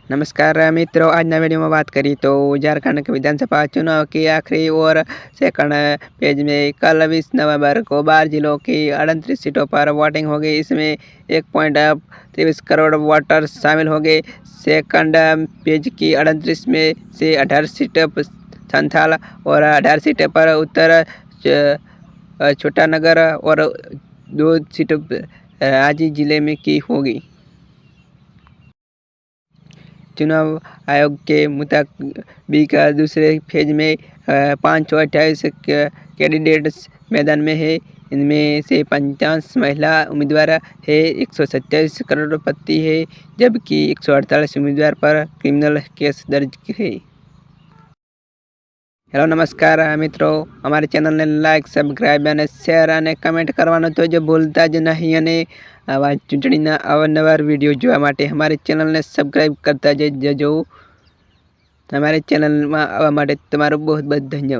नमस्कार मित्रों, आज नए वीडियो में बात करी तो झारखंड के विधानसभा चुनाव की आखिरी और सेकंड पेज में कल 20 नवंबर को 12 जिलों की 38 सीटों पर वोटिंग होगी। इसमें 1.23 करोड़ वोटर शामिल होंगे। सेकंड पेज की 38 में से 18 सीटें संथाल और 18 सीटें पर उत्तर छोटानगर और 2 सीटें रांची जिले में की होगी। चुनाव आयोग के मुताबिक दूसरे फेज में 528 कैंडिडेट्स मैदान में है। इनमें से 50 महिला उम्मीदवार है, 127 करोड़पति है, जबकि 148 उम्मीदवार पर क्रिमिनल केस दर्ज है। हेलो नमस्कार मित्रों, हमारे चैनल ने लाइक सब्सक्राइब અને શેર અને કમેન્ટ કરવાનું તો જો ભૂલતા જ નહીં અને આવા ચૂંટણીના અવારનવાર વિડીયો જોવા માટે અમારી ચેનલને સબસ્ક્રાઈબ કરતા જજો। અમારી ચેનલમાં આવવા માટે તમારો બહુ બહુ ધન્યવાદ।